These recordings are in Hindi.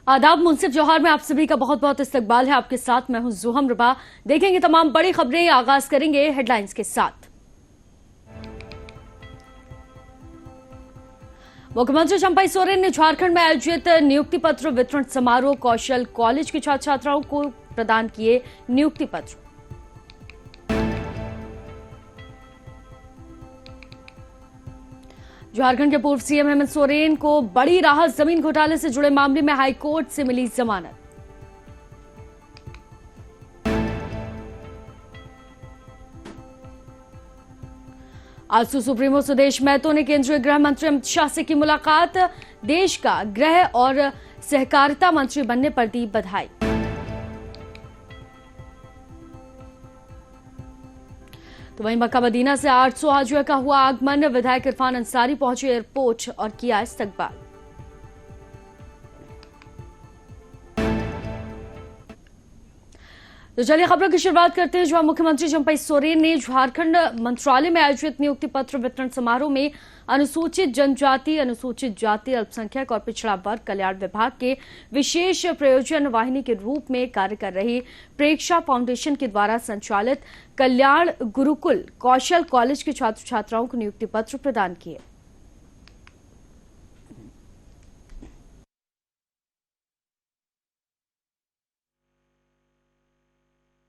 आदाब। मुंसिफ जौहर में आप सभी का बहुत बहुत इस्तकबाल है। आपके साथ मैं हूं जुहम रबा। देखेंगे तमाम बड़ी खबरें। आगाज करेंगे हेडलाइंस के साथ। मुख्यमंत्री चंपई सोरेन ने झारखंड में आयोजित नियुक्ति पत्र वितरण समारोह कौशल कॉलेज के छात्र छात्राओं को प्रदान किए नियुक्ति पत्र। झारखंड के पूर्व सीएम हेमंत सोरेन को बड़ी राहत, जमीन घोटाले से जुड़े मामले में हाईकोर्ट से मिली जमानत। आजसू सुप्रीमो सुदेश महतो ने केंद्रीय गृह मंत्री अमित शाह से की मुलाकात। देश का गृह और सहकारिता मंत्री बनने पर दी बधाई। तो वहीं मक्का मदीना से 800 हाजियों का हुआ आगमन। विधायक इरफान अंसारी पहुंचे एयरपोर्ट और किया इस्तकबाल। तो चलिए खबरों की शुरुआत करते हैं। जहां मुख्यमंत्री चंपई सोरेन ने झारखंड मंत्रालय में आयोजित नियुक्ति पत्र वितरण समारोह में अनुसूचित जनजाति, अनुसूचित जाति, अल्पसंख्यक और पिछड़ा वर्ग कल्याण विभाग के विशेष प्रयोजन वाहिनी के रूप में कार्य कर रही प्रेक्षा फाउंडेशन के द्वारा संचालित कल्याण गुरुकुल कौशल कॉलेज के छात्र छात्राओं को नियुक्ति पत्र प्रदान किए।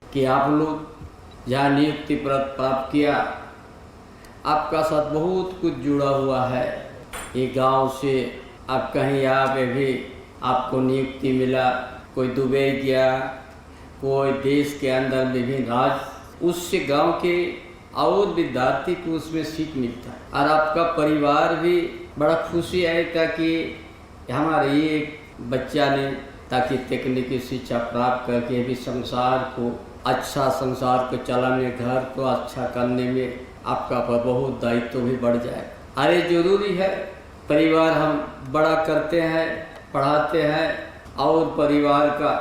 कि आप लोग जहाँ नियुक्ति प्राप्त किया, आपका साथ बहुत कुछ जुड़ा हुआ है। ये गांव से आप कहीं आप भी आपको नियुक्ति मिला, कोई दुबई गया, कोई देश के अंदर विभिन्न राज्य, उससे गांव के और विद्यार्थी को उसमें सीख मिलता है। और आपका परिवार भी बड़ा खुशी है ताकि हमारे ये बच्चा ने ताकि तकनीकी शिक्षा प्राप्त करके भी संसार को अच्छा, संसार को चलाने, घर को अच्छा करने में आपका बहुत दायित्व भी बढ़ जाए। अरे जरूरी है, परिवार हम बड़ा करते हैं, पढ़ाते हैं और परिवार का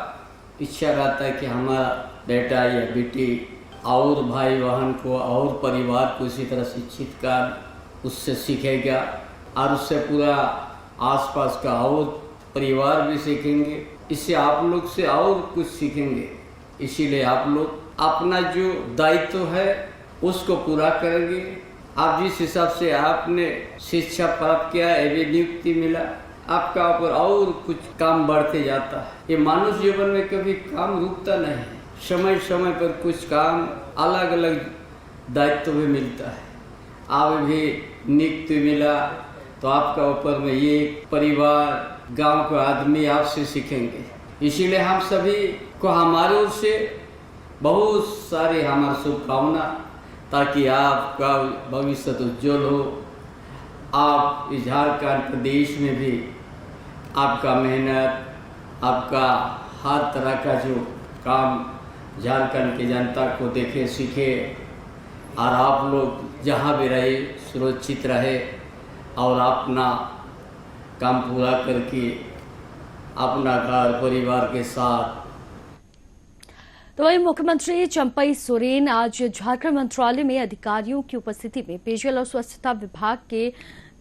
इच्छा रहता है कि हमारा बेटा या बेटी और भाई बहन को और परिवार को इसी तरह शिक्षित कर उससे सीखेगा और उससे पूरा आसपास का और परिवार भी सीखेंगे। इससे आप लोग से और कुछ सीखेंगे। इसीलिए आप लोग अपना जो दायित्व है उसको पूरा करेंगे। आप जिस हिसाब से आपने शिक्षा प्राप्त किया, ये नियुक्ति मिला, आपका ऊपर और कुछ काम बढ़ते जाता है। ये मानव जीवन में कभी काम रुकता नहीं है। समय समय पर कुछ काम अलग अलग दायित्व भी मिलता है। आप भी नियुक्ति मिला तो आपका ऊपर में ये परिवार, गांव के आदमी आपसे सीखेंगे। इसीलिए हम सभी को हमारे ओर से बहुत सारी हमारी शुभकामना, ताकि आपका भविष्य उज्जवल हो। आप इस झारखंड प्रदेश में भी आपका मेहनत, आपका हर तरह का जो काम झारखंड की जनता को देखे, सीखे और आप लोग जहाँ भी रहे सुरक्षित रहे और अपना काम पूरा करके अपना घर परिवार के साथ। तो वहीं मुख्यमंत्री चंपई सोरेन आज झारखंड मंत्रालय में अधिकारियों की उपस्थिति में पेयजल और स्वच्छता विभाग के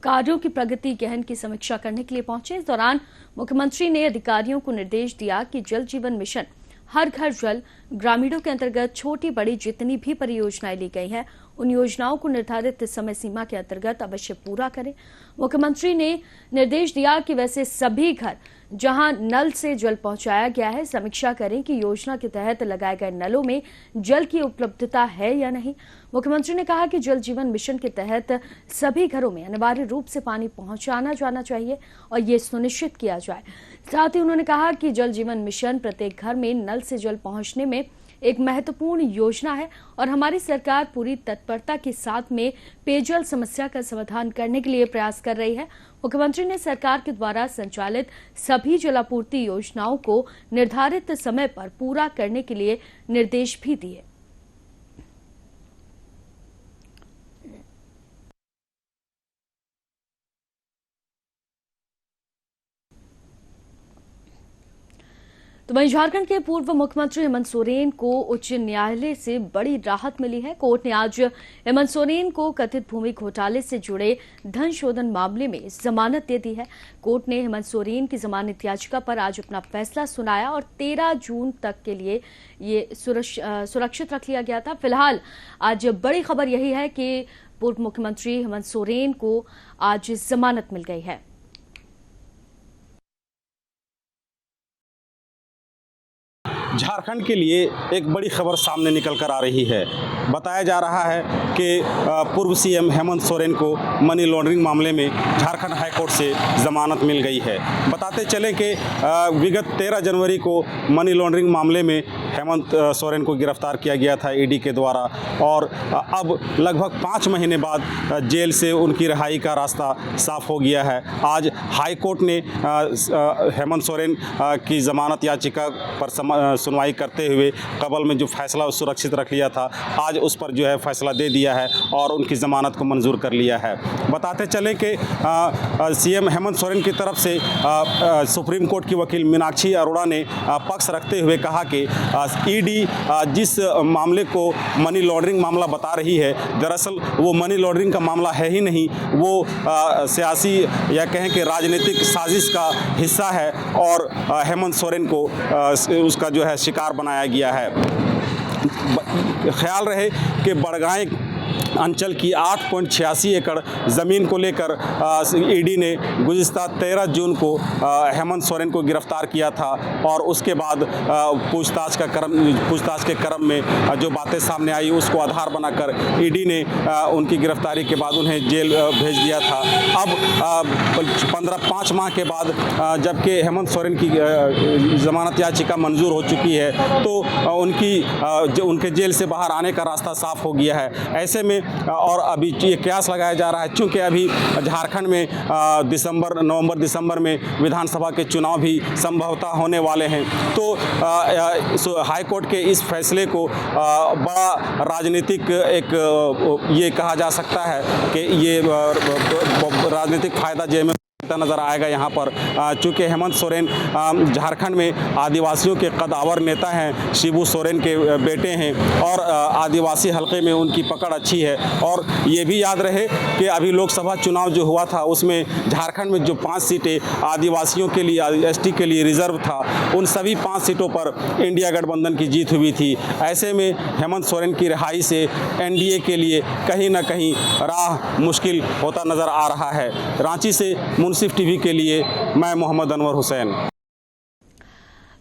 कार्यों की प्रगति गहन की समीक्षा करने के लिए पहुंचे। इस दौरान मुख्यमंत्री ने अधिकारियों को निर्देश दिया कि जल जीवन मिशन, हर घर जल, ग्रामीणों के अंतर्गत छोटी बड़ी जितनी भी परियोजनाएं ली गई हैं, उन योजनाओं को निर्धारित समय सीमा के अंतर्गत अवश्य पूरा करें। मुख्यमंत्री ने निर्देश दिया कि वैसे सभी घर जहां नल से जल पहुंचाया गया है, समीक्षा करें कि योजना के तहत लगाए गए नलों में जल की उपलब्धता है या नहीं। मुख्यमंत्री ने कहा कि जल जीवन मिशन के तहत सभी घरों में अनिवार्य रूप से पानी पहुंचाना जाना चाहिए और ये सुनिश्चित किया जाए। साथ ही उन्होंने कहा कि जल जीवन मिशन प्रत्येक घर में नल से जल पहुंचने में एक महत्वपूर्ण योजना है और हमारी सरकार पूरी तत्परता के साथ में पेयजल समस्या का समाधान करने के लिए प्रयास कर रही है। मुख्यमंत्री ने सरकार के द्वारा संचालित सभी जलापूर्ति योजनाओं को निर्धारित समय पर पूरा करने के लिए निर्देश भी दिए। तो वहीं झारखंड के पूर्व मुख्यमंत्री हेमंत सोरेन को उच्च न्यायालय से बड़ी राहत मिली है। कोर्ट ने आज हेमंत सोरेन को कथित भूमि घोटाले से जुड़े धन शोधन मामले में जमानत दे दी है। कोर्ट ने हेमंत सोरेन की जमानत याचिका पर आज अपना फैसला सुनाया और 13 जून तक के लिए ये सुरक्षित रख लिया गया था। फिलहाल आज बड़ी खबर यही है कि पूर्व मुख्यमंत्री हेमंत सोरेन को आज जमानत मिल गई है। झारखंड के लिए एक बड़ी खबर सामने निकल कर आ रही है। बताया जा रहा है कि पूर्व सीएम हेमंत सोरेन को मनी लॉन्ड्रिंग मामले में झारखंड हाई कोर्ट से जमानत मिल गई है। बताते चले कि विगत 13 जनवरी को मनी लॉन्ड्रिंग मामले में हेमंत सोरेन को गिरफ्तार किया गया था ईडी के द्वारा और अब लगभग 5 महीने बाद जेल से उनकी रिहाई का रास्ता साफ हो गया है। आज हाई कोर्ट ने हेमंत सोरेन की जमानत याचिका पर सुनवाई करते हुए कबल में जो फैसला सुरक्षित रख लिया था, आज उस पर जो है फैसला दे दिया है और उनकी ज़मानत को मंजूर कर लिया है। बताते चलें कि सीएम हेमंत सोरेन की तरफ से सुप्रीम कोर्ट की वकील मीनाक्षी अरोड़ा ने पक्ष रखते हुए कहा कि ईडी जिस मामले को मनी लॉन्ड्रिंग मामला बता रही है, दरअसल वो मनी लॉन्ड्रिंग का मामला है ही नहीं, वो सियासी या कहें कि राजनीतिक साजिश का हिस्सा है और हेमंत सोरेन को उसका जो है शिकार बनाया गया है। ख्याल रहे कि बड़गांव अंचल की 8.86 एकड़ ज़मीन को लेकर ईडी ने गुज़िश्ता 13 जून को हेमंत सोरेन को गिरफ्तार किया था और उसके बाद पूछताछ के क्रम में जो बातें सामने आई उसको आधार बनाकर ईडी ने उनकी गिरफ्तारी के बाद उन्हें जेल भेज दिया था। अब 5 माह के बाद जबकि हेमंत सोरेन की ज़मानत याचिका मंजूर हो चुकी है तो उनके जेल से बाहर आने का रास्ता साफ हो गया है। ऐसे में और अभी ये कयास लगाया जा रहा है, चूँकि अभी झारखंड में नवंबर दिसंबर में विधानसभा के चुनाव भी संभवतः होने वाले हैं, तो हाई कोर्ट के इस फैसले को बड़ा राजनीतिक ये कहा जा सकता है कि ये राजनीतिक फ़ायदा जेब में नजर आएगा। यहाँ पर चूँकि हेमंत सोरेन झारखंड में आदिवासियों के कदावर नेता हैं, शिबू सोरेन के बेटे हैं और आदिवासी हलके में उनकी पकड़ अच्छी है। और ये भी याद रहे कि अभी लोकसभा चुनाव जो हुआ था उसमें झारखंड में जो 5 सीटें आदिवासियों के लिए एसटी के लिए रिजर्व था, उन सभी 5 सीटों पर इंडिया गठबंधन की जीत हुई थी। ऐसे में हेमंत सोरेन की रिहाई से एनडीए के लिए कहीं ना कहीं राह मुश्किल होता नजर आ रहा है। रांची से मुंसिफ टीवी के लिए मैं मोहम्मद अनवर हुसैन।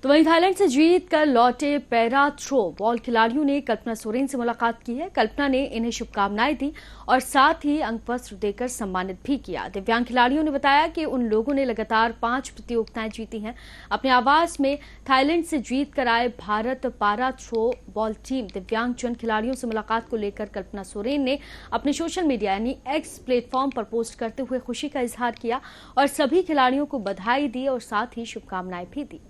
तो वहीं थाईलैंड से जीत कर लौटे पैरा थ्रो बॉल खिलाड़ियों ने कल्पना सोरेन से मुलाकात की है। कल्पना ने इन्हें शुभकामनाएं दी और साथ ही अंगपत्र देकर सम्मानित भी किया। दिव्यांग खिलाड़ियों ने बताया कि उन लोगों ने लगातार 5 प्रतियोगिताएं जीती हैं। अपने आवास में थाईलैंड से जीत कर आए Bharat para throw ball team दिव्यांगजन खिलाड़ियों से मुलाकात को लेकर कल्पना सोरेन ने अपने सोशल मीडिया यानी एक्स प्लेटफॉर्म पर पोस्ट करते हुए खुशी का इजहार किया और सभी खिलाड़ियों को बधाई दी और साथ ही शुभकामनाएं भी दी।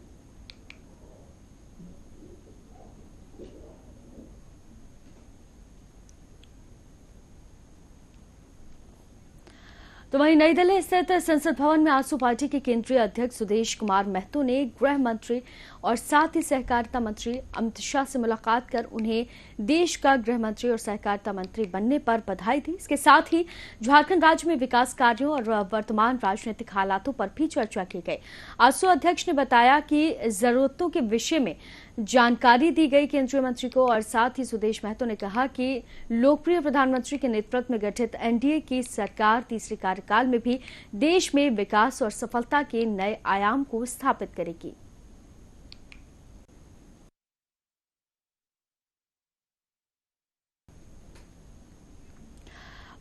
तो वहीं नई दिल्ली स्थित संसद भवन में आजसू पार्टी के केंद्रीय अध्यक्ष सुदेश कुमार महतो ने गृह मंत्री और साथ ही सहकारिता मंत्री अमित शाह से मुलाकात कर उन्हें देश का गृह मंत्री और सहकारिता मंत्री बनने पर बधाई दी। इसके साथ ही झारखंड राज्य में विकास कार्यों और वर्तमान राजनीतिक हालातों पर भी चर्चा की गई। आजसू अध्यक्ष ने बताया कि जरूरतों के विषय में जानकारी दी गई केंद्रीय मंत्री को और साथ ही सुदेश महतो ने कहा कि लोकप्रिय प्रधानमंत्री के नेतृत्व में गठित एनडीए की सरकार तीसरे कार्यकाल में भी देश में विकास और सफलता के नए आयाम को स्थापित करेगी।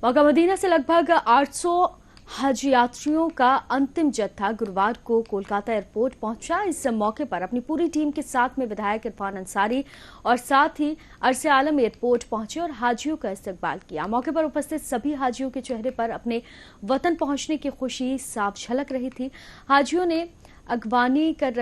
मक्का मदीना से लगभग 800 हज यात्रियों का अंतिम जत्था गुरुवार को कोलकाता एयरपोर्ट पहुंचा। इस मौके पर अपनी पूरी टीम के साथ में विधायक इरफान अंसारी और साथ ही अरसे आलम एयरपोर्ट पहुंचे और हाजियों का इस्तकबाल किया। मौके पर उपस्थित सभी हाजियों के चेहरे पर अपने वतन पहुंचने की खुशी साफ झलक रही थी। हाजियों ने अगवानी कर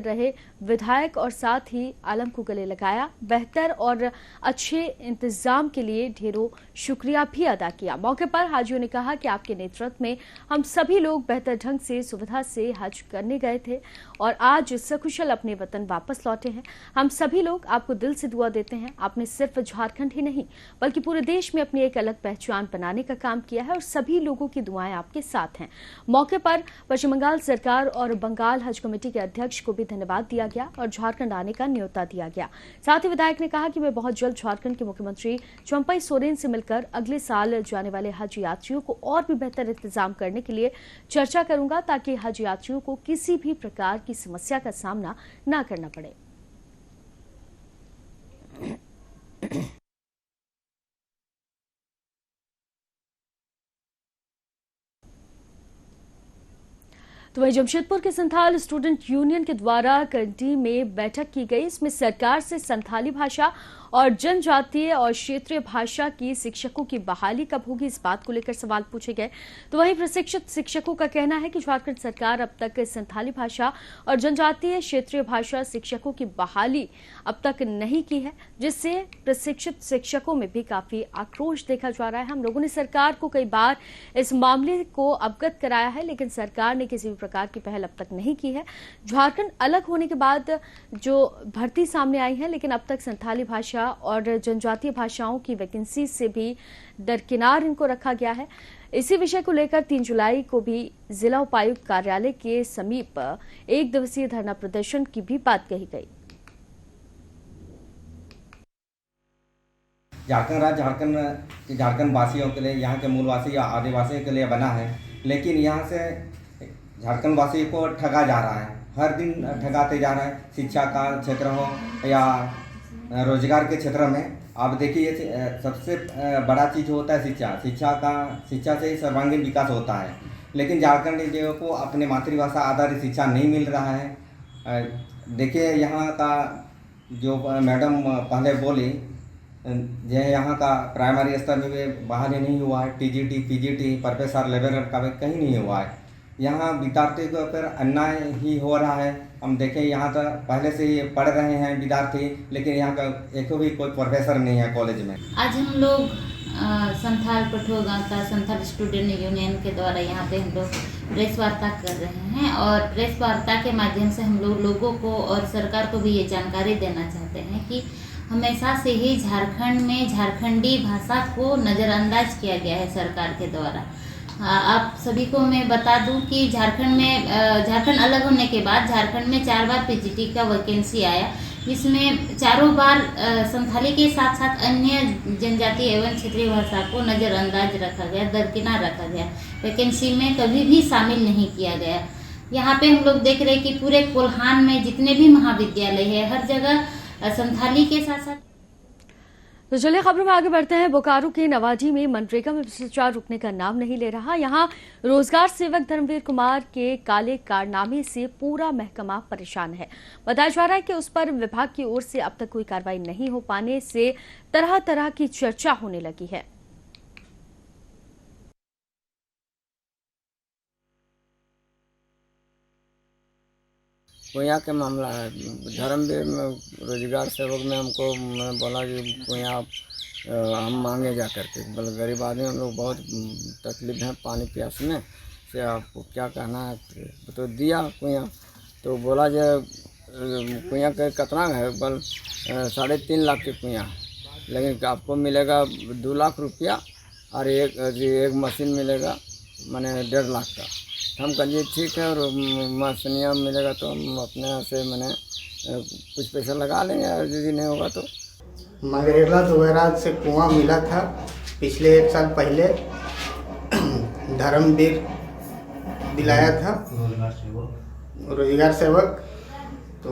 रहे विधायक और साथ ही आलम को गले लगाया। बेहतर और अच्छे इंतजाम के लिए ढेरों शुक्रिया भी अदा किया। मौके पर हाजियों ने कहा कि आपके नेतृत्व में हम सभी लोग बेहतर ढंग से सुविधा से हज करने गए थे और आज सकुशल अपने वतन वापस लौटे हैं। हम सभी लोग आपको दिल से दुआ देते हैं। आपने सिर्फ झारखंड ही नहीं बल्कि पूरे देश में अपनी एक अलग पहचान बनाने का काम किया है और सभी लोगों की दुआएं आपके साथ हैं। मौके पर पश्चिम बंगाल सरकार और बंगाल हज कमेटी के अध्यक्ष को भी धन्यवाद दिया गया और झारखंड आने का न्योता दिया गया। साथ ही विधायक ने कहा कि मैं बहुत जल्द झारखंड के मुख्यमंत्री चंपई सोरेन से मिलकर अगले साल जाने वाले हज यात्रियों को और भी बेहतर इंतजाम करने के लिए चर्चा करूंगा ताकि हज यात्रियों को किसी भी प्रकार की समस्या का सामना न करना पड़े। तो वहीं जमशेदपुर के संथाल स्टूडेंट यूनियन के द्वारा करंडी में बैठक की गई। इसमें सरकार से संथाली भाषा और जनजातीय और क्षेत्रीय भाषा की शिक्षकों की बहाली कब होगी, इस बात को लेकर सवाल पूछे गए। तो वहीं प्रशिक्षित शिक्षकों का कहना है कि झारखंड सरकार अब तक संथाली भाषा और जनजातीय क्षेत्रीय भाषा शिक्षकों की बहाली अब तक नहीं की है, जिससे प्रशिक्षित शिक्षकों में भी काफी आक्रोश देखा जा रहा है। हम लोगों ने सरकार को कई बार इस मामले को अवगत कराया है, लेकिन सरकार ने किसी भी प्रकार की पहल अब तक नहीं की है। झारखंड अलग होने के बाद जो भर्ती सामने आई है, लेकिन अब तक संथाली भाषा और जनजातीय भाषाओं की वैकेंसी से भी दरकिनार इनको रखा गया है। इसी विषय को लेकर 3 जुलाई को भी जिला उपायुक्त कार्यालय के समीप 1 दिवसीय धरना प्रदर्शन की भी बात कही गई। झारखंड राज्य झारखंड वासियों के लिए, यहाँ के मूलवासी या आदिवासियों के लिए बना है, लेकिन यहाँ से झारखंड वासियों को ठगा जा रहा है। हर दिन ठगाते जा रहा है। शिक्षा का क्षेत्र हो या रोजगार के क्षेत्र में आप देखिए, सबसे बड़ा चीज़ होता है शिक्षा से ही सर्वांगीण विकास होता है। लेकिन झारखंडियों को अपने मातृभाषा आधारित शिक्षा नहीं मिल रहा है। देखिए, यहाँ का जो मैडम पहले बोली, यहाँ का प्राइमरी स्तर में भी बहाली नहीं हुआ है। टीजीटी, पीजीटी, प्रोफेसर लेवल का भी कहीं नहीं हुआ है। यहाँ विद्यार्थी के ऊपर अन्याय ही हो रहा है। हम देखें, यहाँ तो पहले से ही पढ़ रहे हैं विद्यार्थी, लेकिन यहाँ का एक भी कोई प्रोफेसर नहीं है कॉलेज में। आज हम लोग संथाल पठोगा का संथाल स्टूडेंट यूनियन के द्वारा यहाँ पे हम लोग प्रेस वार्ता कर रहे हैं और प्रेस वार्ता के माध्यम से हम लोग लोगों को और सरकार को भी ये जानकारी देना चाहते हैं कि हमेशा से ही झारखंड में झारखंडी भाषा को नज़रअंदाज किया गया है सरकार के द्वारा। आप सभी को मैं बता दूं कि झारखंड अलग होने के बाद झारखंड में 4 बार पीजीटी का वैकेंसी आया, जिसमें चारों बार संथाली के साथ साथ अन्य जनजातीय एवं क्षेत्रीय भाषा को नज़रअंदाज रखा गया, दरकिनार रखा गया। वैकेंसी में कभी भी शामिल नहीं किया गया। यहाँ पे हम लोग देख रहे हैं कि पूरे कोल्हान में जितने भी महाविद्यालय है, हर जगह संथाली के साथ साथ। तो चलिए खबरों में आगे बढ़ते हैं। बोकारो के नवाडी में मनरेगा में भ्रष्टाचार रुकने का नाम नहीं ले रहा। यहां रोजगार सेवक धर्मवीर कुमार के काले कारनामे से पूरा महकमा परेशान है। बताया जा रहा है कि उस पर विभाग की ओर से अब तक कोई कार्रवाई नहीं हो पाने से तरह तरह की चर्चा होने लगी है। कुइया के मामला है। धर्मवीर में रोजगार सेवक में हमको मैंने बोला कि कुइया हम मांगे जा करके, बल गरीब आदमी हम लोग बहुत तकलीफ है पानी प्यास में से, आपको क्या कहना है। तो दिया कुइया, तो बोला जो कुइया का कितना है, बल 3.5 लाख के कुइया, लेकिन आपको मिलेगा 2 लाख रुपया और एक मशीन मिलेगा मैंने 1.5 लाख का। हम कहिए ठीक है, और मशीनिया मिलेगा तो हम अपने यहाँ से मैंने कुछ पैसा लगा लेंगे, और यदि नहीं होगा तो। मनरेगा वगैरह से कुआं मिला था पिछले 1 साल पहले, धर्मवीर दिलाया था रोजगार सेवक, तो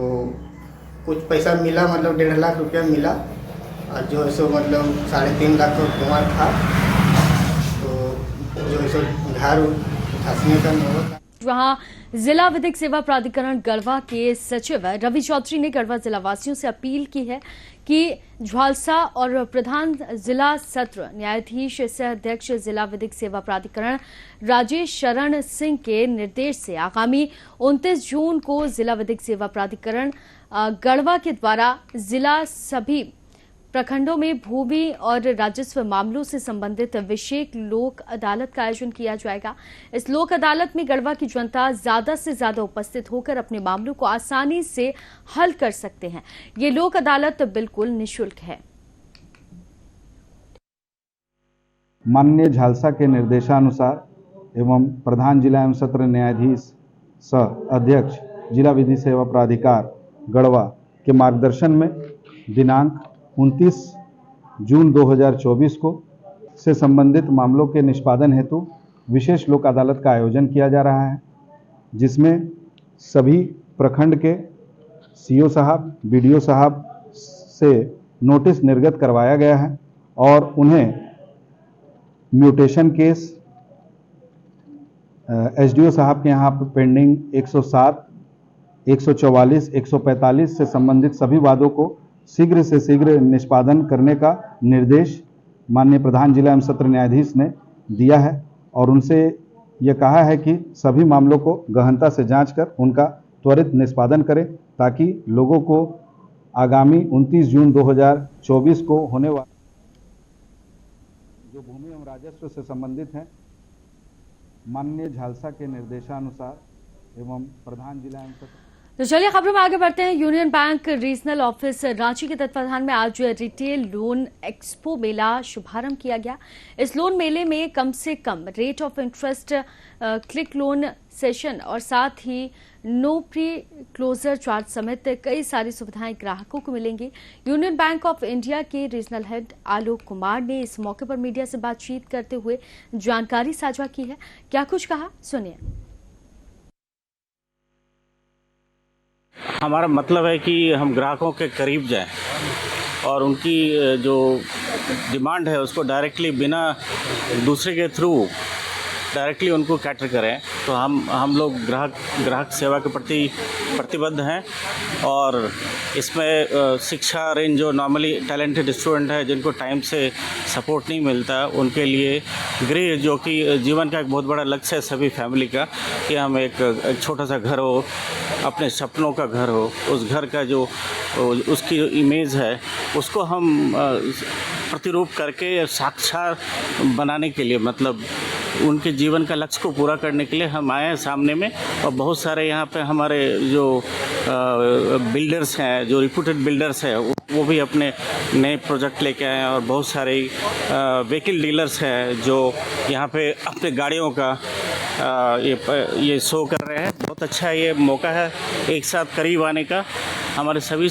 कुछ पैसा मिला, मतलब 1.5 लाख रुपया मिला, और जो है सो मतलब 3.5 लाख का कुआं था, तो जो है सो घर धंसने का नहीं होता। वहां जिला विधिक सेवा प्राधिकरण गढ़वा के सचिव रवि चौधरी ने गढ़वा जिलावासियों से अपील की है कि झालसा और प्रधान जिला सत्र न्यायाधीश सह अध्यक्ष जिला विधिक सेवा प्राधिकरण राजेश शरण सिंह के निर्देश से आगामी 29 जून को जिला विधिक सेवा प्राधिकरण गढ़वा के द्वारा जिला सभी प्रखंडों में भूमि और राजस्व मामलों से संबंधित विशेष लोक अदालत का आयोजन किया जाएगा। इस लोक अदालत में गढ़वा की जनता ज्यादा से ज्यादा उपस्थित होकर अपने मामलों को आसानी से हल कर सकते हैं। ये लोक अदालत बिल्कुल निःशुल्क है। माननीय झालसा के निर्देशानुसार एवं प्रधान जिला एवं सत्र न्यायाधीश सह अध्यक्ष जिला विधि सेवा प्राधिकार गढ़वा के मार्गदर्शन में दिनांक 29 जून 2024 को से संबंधित मामलों के निष्पादन हेतु विशेष लोक अदालत का आयोजन किया जा रहा है, जिसमें सभी प्रखंड के सीओ साहब, बीडीओ साहब से नोटिस निर्गत करवाया गया है और उन्हें म्यूटेशन केस एसडीओ साहब के यहाँ पेंडिंग 107, 144, 145 से संबंधित सभी वादों को शीघ्र से शीघ्र निष्पादन करने का निर्देश माननीय प्रधान जिला एवं सत्र न्यायाधीश ने दिया है और उनसे ये कहा है कि सभी मामलों को गहनता से जांचकर उनका त्वरित निष्पादन करें ताकि लोगों को आगामी 29 जून 2024 को होने वाले जो भूमि एवं राजस्व से संबंधित हैं, माननीय झालसा के निर्देशानुसार एवं प्रधान जिला एवं सत्र। तो चलिए खबरों में आगे बढ़ते हैं। Union bank regional office Ranchi के तत्वाधान में आज रिटेल लोन एक्सपो मेला शुभारंभ किया गया। इस लोन मेले में कम से कम rate of interest, click loan session और साथ ही नो प्री क्लोजर चार्ज समेत कई सारी सुविधाएं ग्राहकों को मिलेंगी। यूनियन बैंक ऑफ इंडिया के रीजनल हेड आलोक कुमार ने इस मौके पर मीडिया से बातचीत करते हुए जानकारी साझा की है। क्या कुछ कहा, सुनिए। हमारा मतलब है कि हम ग्राहकों के करीब जाएं और उनकी जो डिमांड है उसको डायरेक्टली बिना दूसरे के थ्रू डायरेक्टली उनको कैटर करें। तो हम लोग ग्राहक सेवा के प्रति प्रतिबद्ध हैं और इसमें शिक्षा रेंज जो नॉर्मली टैलेंटेड स्टूडेंट है जिनको टाइम से सपोर्ट नहीं मिलता, उनके लिए गृह जो कि जीवन का एक बहुत बड़ा लक्ष्य है सभी फैमिली का, कि हम एक छोटा सा घर हो, अपने सपनों का घर हो, उस घर का जो उसकी जो इमेज है उसको हम प्रतिरूप करके साक्षात बनाने के लिए, मतलब उनके जीवन का लक्ष्य को पूरा करने के लिए हम आए हैं सामने में। और बहुत सारे यहाँ पे हमारे जो बिल्डर्स हैं, जो रिप्यूटेड बिल्डर्स हैं, वो भी अपने नए प्रोजेक्ट लेके आए हैं और बहुत सारे व्हीकल डीलर्स हैं जो यहाँ पे अपने गाड़ियों का ये शो कर रहे हैं। बहुत अच्छा ये मौका है एक साथ करीब आने का। हमारे सभी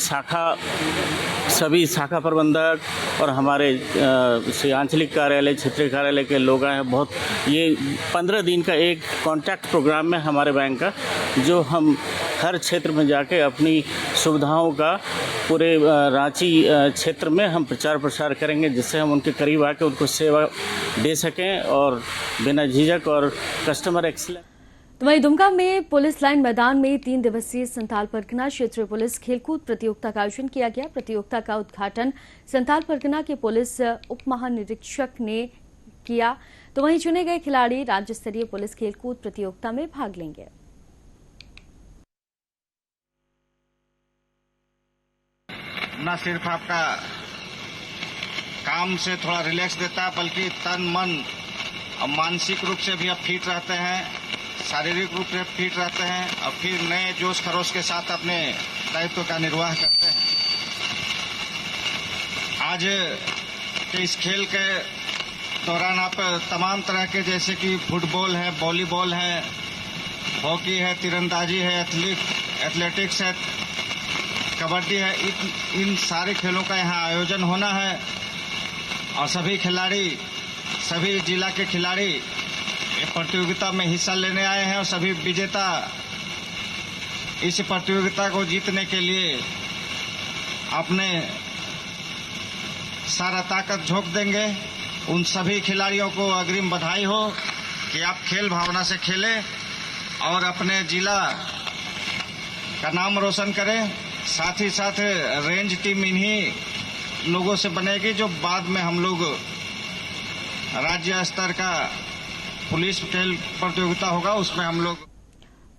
शाखा प्रबंधक और हमारे आंचलिक कार्यालय, क्षेत्रीय कार्यालय के लोग आए हैं। बहुत ये 15 दिन का एक कॉन्टैक्ट प्रोग्राम है हमारे बैंक का, जो हम हर क्षेत्र में जाके अपनी सुविधाओं का पूरे रांची क्षेत्र में हम प्रचार प्रसार करेंगे, जिससे हम उनके करीब आके उनको सेवा दे सकें और बिना झिझक और कस्टमर एक्सीलेंस। तो वहीं दुमका में पुलिस लाइन मैदान में 3 दिवसीय संथाल परगना क्षेत्रीय पुलिस खेलकूद प्रतियोगिता का आयोजन किया गया। प्रतियोगिता का उद्घाटन संथाल परगना के पुलिस उप महानिरीक्षक ने किया। तो वहीं चुने गए खिलाड़ी राज्य स्तरीय पुलिस खेलकूद प्रतियोगिता में भाग लेंगे। न सिर्फ आपका काम से थोड़ा रिलैक्स देता है, बल्कि तन मन और मानसिक रूप से भी आप फिट रहते हैं, शारीरिक रूप से फिट रहते हैं और फिर नए जोश खरोश के साथ अपने दायित्व का निर्वाह करते हैं। आज के इस खेल के दौरान आप तमाम तरह के, जैसे कि फुटबॉल है, वॉलीबॉल है, हॉकी है, तीरंदाजी है, एथलेटिक्स है, कबड्डी है, इन सारे खेलों का यहाँ आयोजन होना है और सभी खिलाड़ी, सभी जिला के खिलाड़ी प्रतियोगिता में हिस्सा लेने आए हैं और सभी विजेता इस प्रतियोगिता को जीतने के लिए अपने सारा ताकत झोंक देंगे। उन सभी खिलाड़ियों को अग्रिम बधाई हो कि आप खेल भावना से खेलें और अपने जिला का नाम रोशन करें। साथ ही साथ रेंज टीम इन्हीं लोगों से बनेगी जो बाद में हम लोग राज्य स्तर का पुलिस खेल प्रतियोगिता होगा उसमें हम लोग।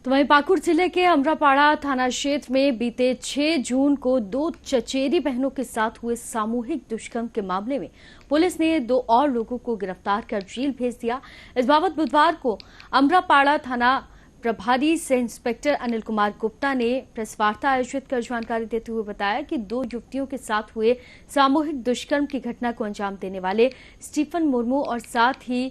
तो वहीं पाकुड़ जिले के अमरापाड़ा थाना क्षेत्र में बीते 6 जून को 2 चचेरी बहनों के साथ हुए सामूहिक दुष्कर्म के मामले में पुलिस ने 2 और लोगों को गिरफ्तार कर जेल भेज दिया। इस बाबत बुधवार को अमरापाड़ा थाना प्रभारी सह इंस्पेक्टर अनिल कुमार गुप्ता ने प्रेस वार्ता आयोजित कर जानकारी देते हुए बताया कि 2 युवतियों के साथ हुए सामूहिक दुष्कर्म की घटना को अंजाम देने वाले स्टीफन मुर्मू और साथ ही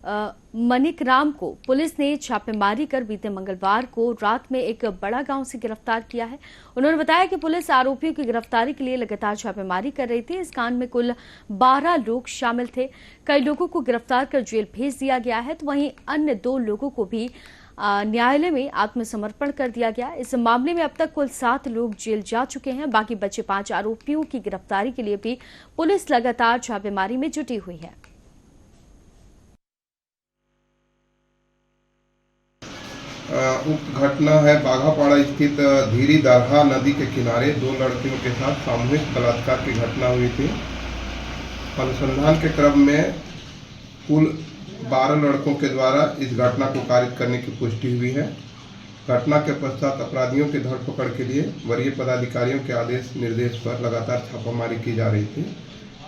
मनिक राम को पुलिस ने छापेमारी कर बीते मंगलवार को रात में एक बड़ा गांव से गिरफ्तार किया है। उन्होंने बताया कि पुलिस आरोपियों की गिरफ्तारी के लिए लगातार छापेमारी कर रही थी। इस कांड में कुल 12 लोग शामिल थे। कई लोगों को गिरफ्तार कर जेल भेज दिया गया है, तो वहीं अन्य 2 लोगों को भी न्यायालय में आत्मसमर्पण कर दिया गया। इस मामले में अब तक कुल 7 लोग जेल जा चुके हैं। बाकी बचे 5 आरोपियों की गिरफ्तारी के लिए भी पुलिस लगातार छापेमारी में जुटी हुई है। उक्त घटना है बाघापाड़ा स्थित धीरी दरहा नदी के किनारे 2 लड़कियों के साथ सामूहिक बलात्कार की घटना हुई थी। अनुसंधान के क्रम में कुल 12 लड़कों के द्वारा इस घटना को कारित करने की पुष्टि हुई है। घटना के पश्चात अपराधियों की धरपकड़ के लिए वरीय पदाधिकारियों के आदेश निर्देश पर लगातार छापामारी की जा रही थी।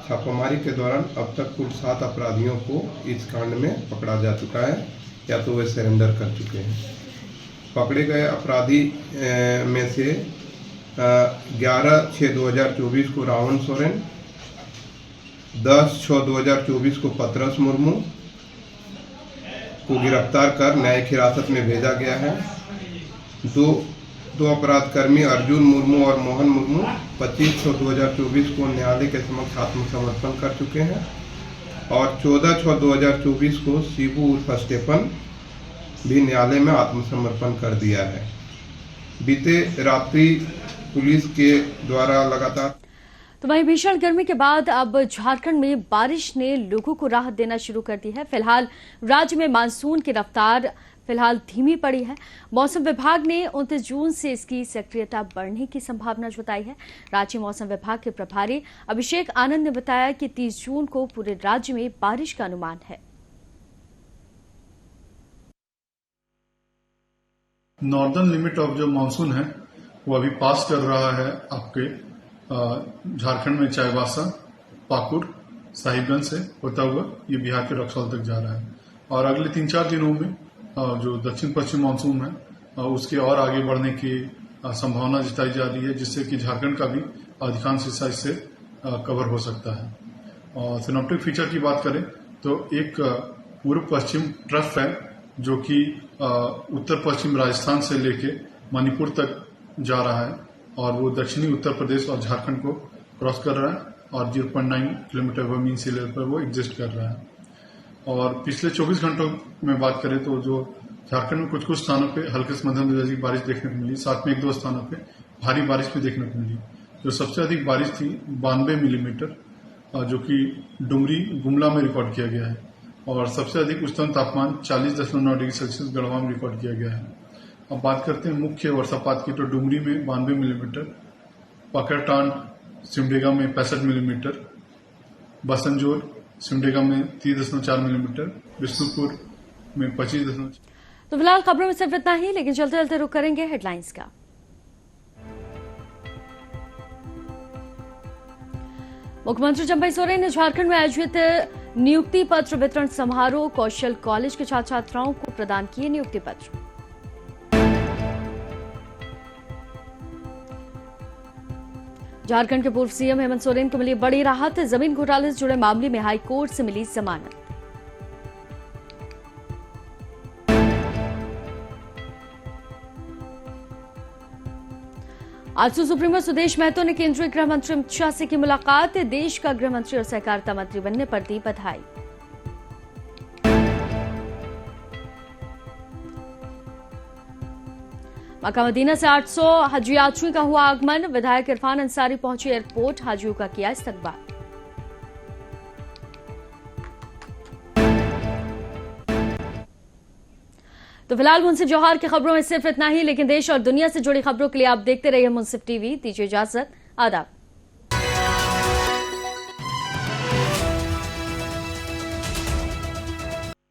छापामारी के दौरान अब तक कुल 7 अपराधियों को इस कांड में पकड़ा जा चुका है या तो वे सरेंडर कर चुके हैं। पकड़े गए अपराधी में से 11/6/2024 को रावण सोरेन, 10/6/2024 को पतरस मुर्मू को गिरफ्तार कर न्यायिक हिरासत में भेजा गया है। दो अपराधकर्मी अर्जुन मुर्मू और मोहन मुर्मू 25/6/2024 को न्यायालय के समक्ष आत्मसमर्पण कर चुके हैं और 14/6/2024 को शिबू उर्फ स्टेफन भी न्यायालय में आत्मसमर्पण कर दिया है। बीते रात्रि पुलिस के द्वारा लगातार। तो वहीं भीषण गर्मी के बाद अब झारखंड में बारिश ने लोगों को राहत देना शुरू कर दी है। फिलहाल राज्य में मानसून की रफ्तार फिलहाल धीमी पड़ी है। मौसम विभाग ने 29 जून से इसकी सक्रियता बढ़ने की संभावना जताई है। राज्य मौसम विभाग के प्रभारी अभिषेक आनंद ने बताया कि 30 जून को पूरे राज्य में बारिश का अनुमान है। नॉर्दर्न लिमिट ऑफ जो मानसून है वो अभी पास कर रहा है आपके झारखंड में चाईबासा, पाकुड़, साहिबगंज से होता हुआ ये बिहार के रक्सौल तक जा रहा है और अगले 3-4 दिनों में जो दक्षिण पश्चिम मानसून है उसके और आगे बढ़ने की संभावना जताई जा रही है, जिससे कि झारखंड का भी अधिकांश हिस्सा इससे कवर हो सकता है। और सिनॉप्टिक फीचर की बात करें तो एक पूर्व पश्चिम ट्रफ है जो कि उत्तर पश्चिम राजस्थान से लेके मणिपुर तक जा रहा है और वो दक्षिणी उत्तर प्रदेश और झारखंड को क्रॉस कर रहा है और 0.9 किलोमीटर मीन सी लेवल पर वो एग्जिस्ट कर रहा है। और पिछले 24 घंटों में बात करें तो जो झारखंड में कुछ स्थानों पे हल्के से मध्यम दर्जे की बारिश देखने को मिली, साथ में 1-2 स्थानों पे भारी बारिश भी देखने को मिली। जो सबसे अधिक बारिश थी 92 मिलीमीटर जो कि डुमरी गुमला में रिकॉर्ड किया गया है और सबसे अधिक उच्चतम तापमान 40.9 डिग्री सेल्सियस गढ़वा में रिकॉर्ड किया गया है। अब बात करते हैं मुख्य वर्षापात की तो डुमरी में 92 मिलीमीटर, पकड़टांड सिमडेगा में 65 मिलीमीटर, बसंजोर सिमडेगा में 30.4 मिलीमीटर, विष्णुपुर में 25। तो फिलहाल खबरों में सिर्फ इतना ही, लेकिन चलते चलते रुक करेंगे हेडलाइंस का। मुख्यमंत्री चंपई सोरेन ने झारखंड में आयोजित नियुक्ति पत्र वितरण समारोह कौशल कॉलेज के छात्र छात्राओं को प्रदान किए नियुक्ति पत्र। झारखंड के पूर्व सीएम हेमंत सोरेन को मिली बड़ी राहत, जमीन घोटाले से जुड़े मामले में हाई कोर्ट से मिली जमानत। आजसू सुप्रीमो सुदेश महतो ने केंद्रीय गृह मंत्री अमित शाह से की मुलाकात, देश का गृह मंत्री और सहकारिता मंत्री बनने पर दी बधाई। मक्का मदीना से 800 हज यात्रियों का हुआ आगमन, विधायक इरफान अंसारी पहुंचे एयरपोर्ट, हाजियों का किया इस्तकबाल। तो फिलहाल मुंसिफ जौहर की खबरों में सिर्फ इतना ही, लेकिन देश और दुनिया से जुड़ी खबरों के लिए आप देखते रहिए मुंसिफ टीवी। दीजिए इजाजत, आदाब।